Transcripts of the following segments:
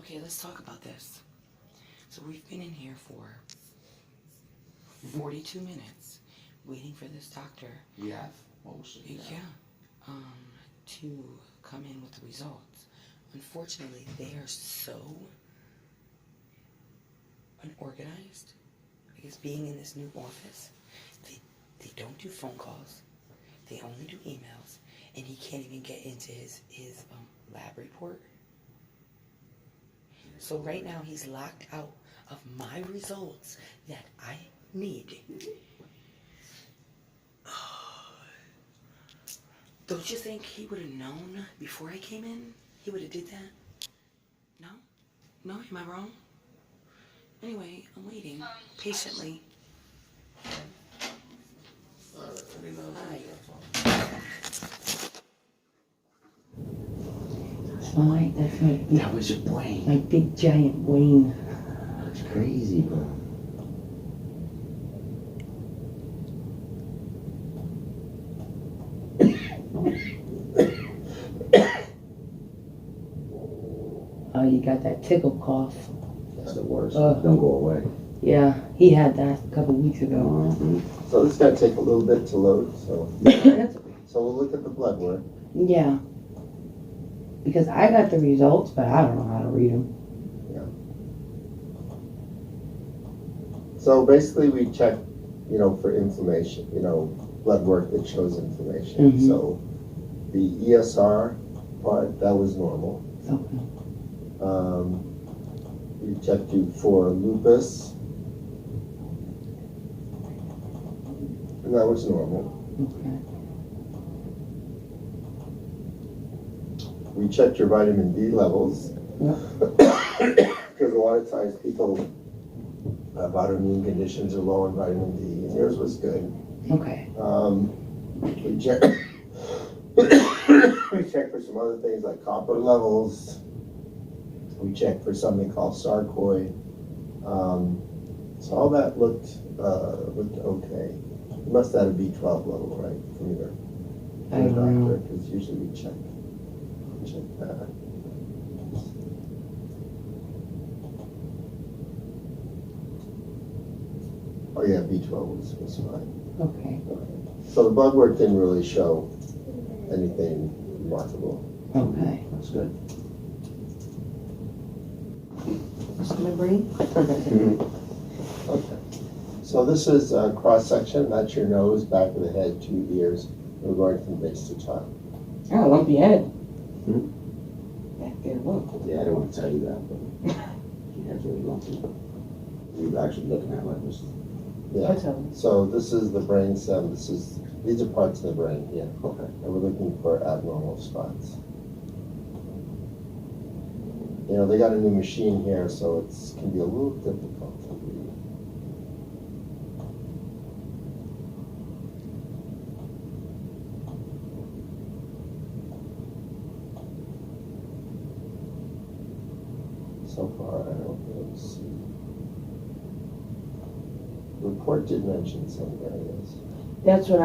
Okay, let's talk about this. So we've been in here for 42 minutes waiting for this doctor. Yeah, mostly. Yeah. To come in with the results. Unfortunately, they are so unorganized. I guess being in this new office, they don't do phone calls. They only do emails, and he can't even get into his lab report. So right now he's locked out of my results that I need. Don't you think he would have known before I came in? He would have did that? No? No? Am I wrong? Anyway, I'm waiting patiently. Hi. Alright, that's my big, That was your brain. my big giant brain. That's crazy, bro. Oh, you got that tickle cough. That's the worst. Don't go away. Yeah, he had that a couple weeks ago. Mm-hmm. So this is going to take a little bit to load, so we'll look at the blood work. Yeah. Because I got the results, but I don't know how to read them. Yeah. So basically we check, for inflammation, blood work that shows inflammation. Mm-hmm. So the ESR part, that was normal. Okay. We checked you for lupus, and that was normal. Okay. We checked your vitamin D levels. Yep. Because a lot of times people have autoimmune conditions are low in vitamin D, and yours was good. Okay. We checked we checked for some other things like copper levels. We checked for something called sarcoid. So all that looked okay. You must have had a B12 level, right, from your doctor, because usually we check that. Oh yeah, B12 was fine. Okay. So the blood work didn't really show anything remarkable. Okay. That's good. My brain? Okay. So this is a cross section. That's your nose, back of the head, 2 ears. We're going from base to top. Oh, lumpy head. Hmm? Back there, look. Yeah, I didn't want to tell you that, but your head's really lumpy. We were actually looking at like this. Yeah. That's all. So this is the brain stem. These are parts of the brain here. Okay. And we're looking for abnormal spots. They got a new machine here, so it can be a little difficult to read. So far, I don't really see. The report did mention some areas. That's what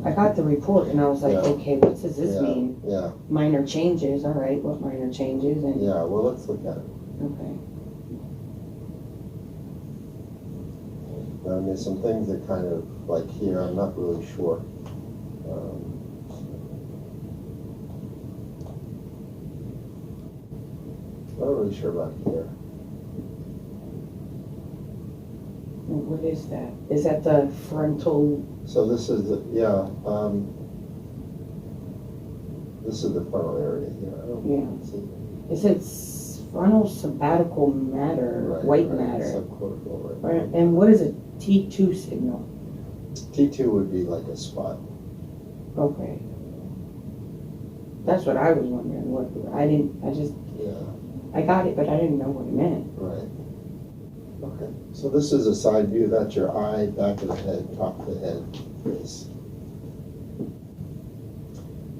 I got the report and I was like, Yeah. okay, what does this mean? Yeah. Minor changes, all right, what minor changes? And Yeah, well, let's look at it. okay. And there's some things that kind of, like here, I'm not really sure. Not really sure about here. What is that? Is that the frontal? So this is the, this is the frontal area here. I don't see. It says frontal sabbatical matter, white matter. Subcortical, Right. And what is a T2 signal? T2 would be like a spot. Okay. That's what I was wondering. I got it, but I didn't know what it meant. Right. Okay. So this is a side view. That's your eye, back of the head, top of the head, face.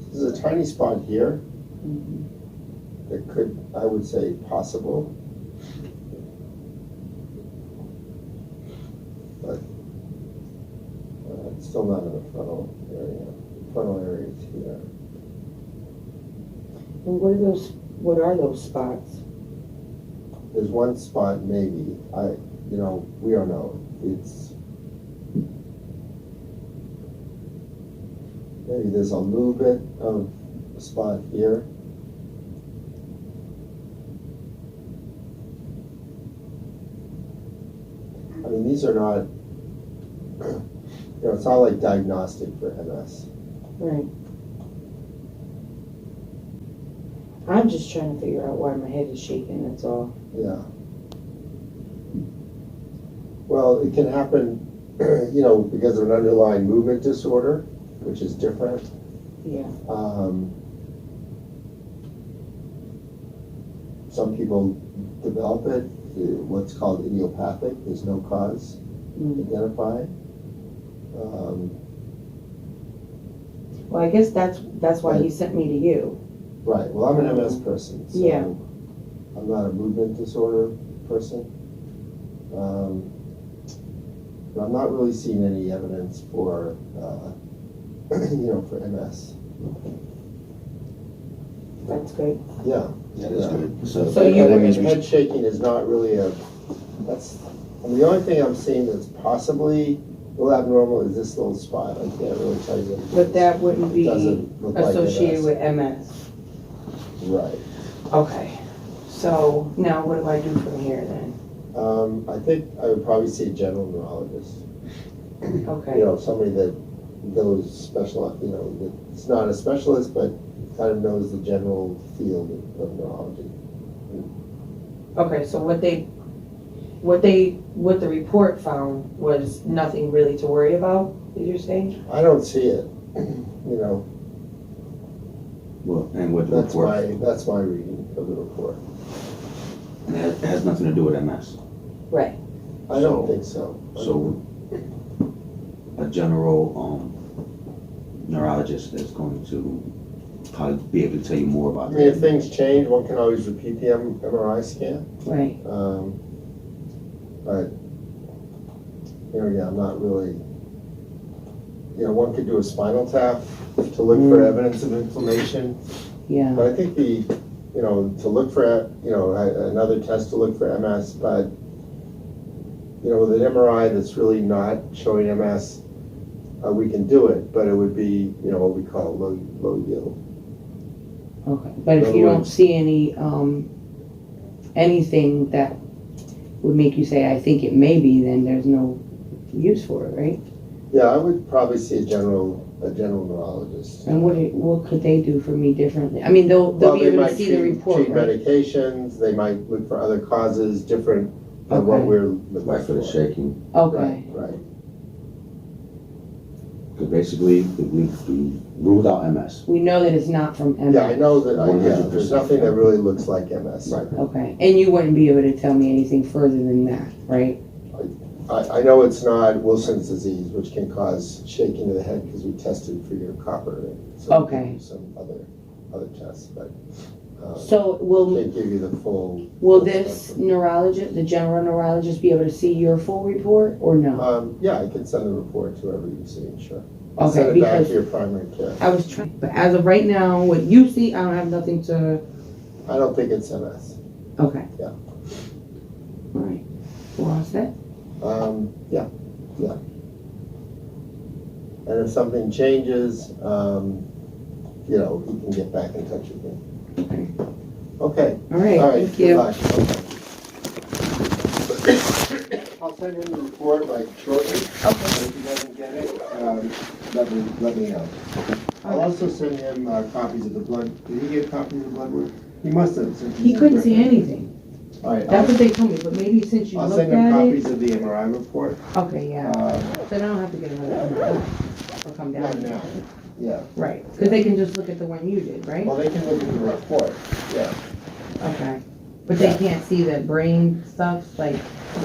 This is a tiny spot here. Mm-hmm. That could, I would say, possible. But it's still not in the frontal area. The frontal area is here. And what are those spots? there's one spot maybe, we don't know. It's, maybe there's a little bit of a spot here. I mean, these are not, it's not like diagnostic for MS. Right. I'm just trying to figure out why my head is shaking, that's all. Yeah. Well, it can happen, because of an underlying movement disorder, which is different. Yeah. Some people develop it, what's called idiopathic. There's no cause identified. Well, I guess that's why he sent me to you. Right. Well, I'm an MS person, so Yeah. I'm not a movement disorder person. But I'm not really seeing any evidence for, for MS. That's good. Yeah. Yeah, that's good. So you- that means we Head should, shaking is not really the only thing I'm seeing that's possibly a little abnormal is this little spot. I can't really tell you what it is. But that wouldn't be It doesn't look like associated MS. with MS. Right. Okay. So now what do I do from here then? I think I would probably see a general neurologist. Okay. Somebody that knows it's not a specialist, but kind of knows the general field of neurology. Okay, so what the report found was nothing really to worry about, did you say? I don't see it. well, and what the report, That's my reading of the report. and it has nothing to do with MS. Right. I don't think so. So, a general neurologist is going to probably be able to tell you more I about mean, if that. things change, one can always repeat the MRI scan. Right. But, I'm not really, one could do a spinal tap to look for evidence of inflammation. Yeah. But I think to look for, another test to look for MS, but, with an MRI that's really not showing MS, we can do it, but it would be, what we call low yield. Okay. But if you don't see any, anything that would make you say, I think it may be, then there's no use for it, right? Yeah, I would probably see a general neurologist. And what could they do for me differently? I mean, they'll Well, be they able might to see the report, treat right? medications, they might look for other causes different than what Okay. we're looking Like for the shaking, Okay. Right. because basically, we ruled out MS. We know that it's not from MS. Yeah, I know that, there's 100%. nothing that really looks like MS. Right. Okay. And you wouldn't be able to tell me anything further than that, right? I know it's not Wilson's disease, which can cause shaking of the head because we tested for your copper. So we Okay. can do some other tests, but So can't give you the full. will this neurologist, the general neurologist, be able to see your full report or no? Yeah, I can send the report to whoever you see, sure. I'll Okay, send it back because to your primary care. I was trying, but as of right now, what you see, I don't have nothing to, I don't think it's MS. okay. Yeah. All right. Well, all set? Yeah. And if something changes, he can get back in touch with me. Okay. Okay. All right, thank Good you. luck. Okay. I'll send him the report shortly. Okay. If he doesn't get it, let me know. I'll also send him copies of the blood. Did he get copies of the blood work? He must have. Since He couldn't see anything. All right. That's what they told me, but maybe since you I'll looked send him at copies it. of the MRI report. Okay, yeah. So they don't have to get another or come Not down. now. Yeah. Right, because they can just look at the one you did, right? Well, they can look at the report. Yeah. Okay. But they can't see the brain stuff, like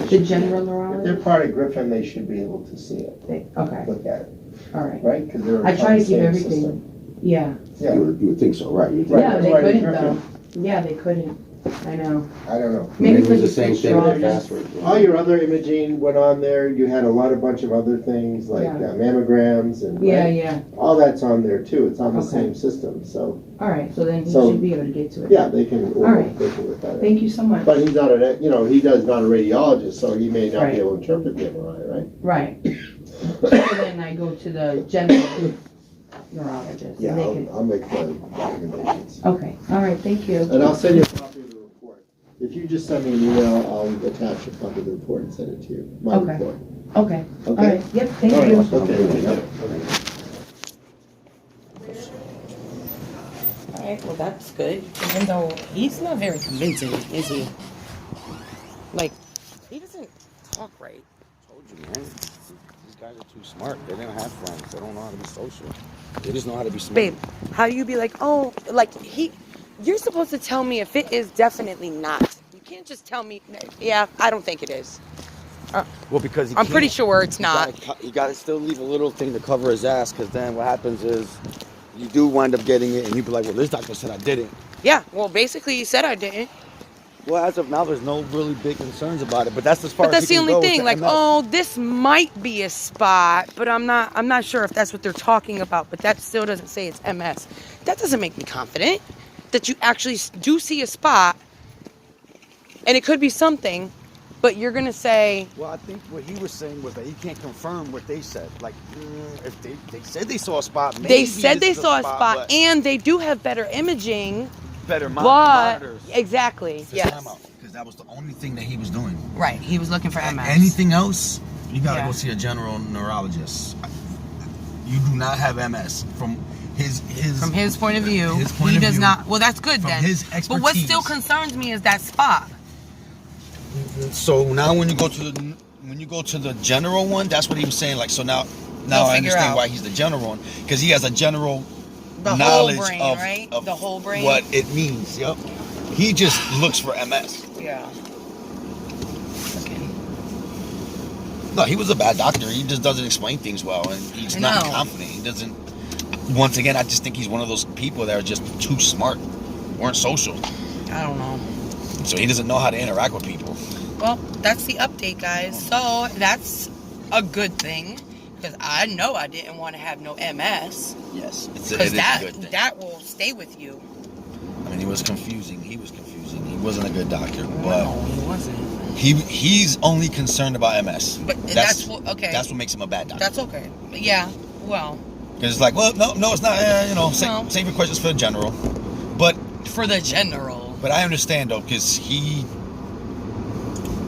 the general If they're neurologist? part of Griffin, they should be able to see it, Okay, look at it, all right. right? Because they're. I try part to of the keep same everything, system. yeah. Yeah. You would think so, right? You would think Right, Yeah, that's they why they couldn't though. Griffin. Yeah, they couldn't. I know. I don't know. Maybe It was the because same it's thing with the strong. password. All your other imaging went on there. You had a bunch of other things like Yeah. Mammograms and Yeah, right? yeah. All that's on there too. It's on the Okay. same system. So All right, so then he So- should be able to get to it. yeah, they can All right. they can work that out. Thank you so much. But he's not he does not a radiologist, so he may not Right. be able to interpret the MRI, right? Right. So then I go to the general neurologist. Yeah, And they can, I'll make the recommendations. okay, all right, thank you. And I'll send you a copy of the report. If you just send me an email, I'll attach a copy of the report and send it to you. My Okay. report. Okay, all Okay? right, yep, thank All right, you. okay, yeah. Alright, well that's good. Even though he's not very convincing, is he? Like, he doesn't talk right. Told you, man. These guys are too smart. They don't have friends. They don't know how to be social. They just know how to be smart. Babe, how do you be like, oh, like you're supposed to tell me if it is definitely not. You can't just tell me, yeah, I don't think it is. Well, because he I'm pretty can't. sure it's not. You gotta still leave a little thing to cover his ass, because then what happens is you do wind up getting it, and you be like, well, this doctor said I didn't. Yeah, well, basically, you said I didn't. Well, as of now, there's no really big concerns about it, but that's as far But as that's the he can only go thing. with Like, the MS. oh, this might be a spot, but I'm not sure if that's what they're talking about. But that still doesn't say it's MS. That doesn't make me confident that you actually do see a spot, and it could be something. But you're gonna say, Well, I think what he was saying was that he can't confirm what they said. Like, if they said they saw a spot, maybe they said this they is saw a spot, but and they do have better imaging. better But monitors. exactly, yes, Because that was the only thing that he was doing. right. He was looking for MS. Anything else, you gotta Yeah. go see a general neurologist. You do not have MS from his From his point of view, His point he of does view, not. Well, that's good from then. his But what still expertise. concerns me is that spot. So now when you go to the general one, that's what he was saying. Like, so now They'll I figure understand out. why he's the general one, because he has a general The whole knowledge brain, of, right? of The whole brain. what it means. Yep. He just looks for MS. Yeah. No, he was a bad doctor. He just doesn't explain things well, and he's I not know. confident. He doesn't. Once again, I just think he's one of those people that are just too smart, weren't social, I don't know. so he doesn't know how to interact with people. Well, that's the update, guys. So that's a good thing because I know I didn't want to have no MS Yes, it because is a that good thing. that will stay with you. I mean, he was confusing. He wasn't a good doctor, but No, he wasn't. he's only concerned about MS. But that's what. Okay. That's what makes him a bad doctor. That's okay. Yeah. Well, Because it's like, well, no, it's not. No. Save your questions for the general. But for the general. I understand though, because he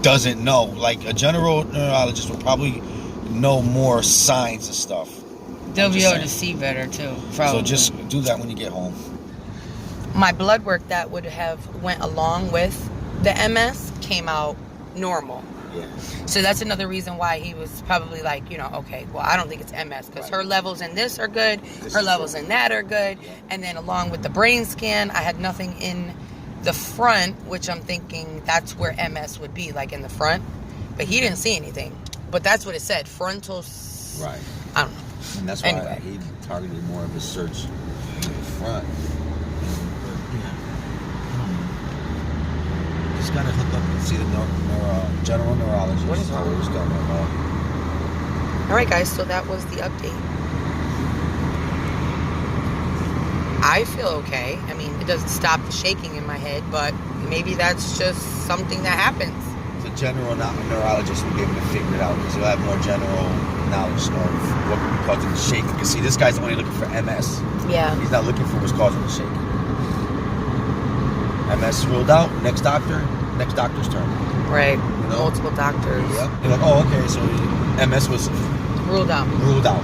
doesn't know. Like a general neurologist would probably know more signs and stuff. They'll I'm be just able to saying. see better too. Probably. So just do that when you get home. My blood work that would have went along with the MS came out normal. Yeah. So that's another reason why he was probably like, okay, well, I don't think it's MS because her levels in this are good, her levels in that are good, and then along with the brain scan, I had nothing in the front, which I'm thinking that's where MS would be, like in the front, but he didn't see anything. But that's what it said, frontal. Right. I don't know. And that's why Anyway. he targeted more of his search in the front. Just gotta hook up and see the general neurologist. What is wrong? What's going on? All right, guys, so that was the update. I feel okay. I mean, it doesn't stop the shaking in my head, but maybe that's just something that happens. The general neurologist will be able to figure it out because he'll have more general knowledge of what could be causing the shaking. Because see, this guy's only looking for MS. Yeah. He's not looking for what's causing the shaking. MS ruled out. Next doctor's turn. Right. You know? Multiple doctors. Yep. You're like, oh, okay, so MS was Ruled out. ruled out.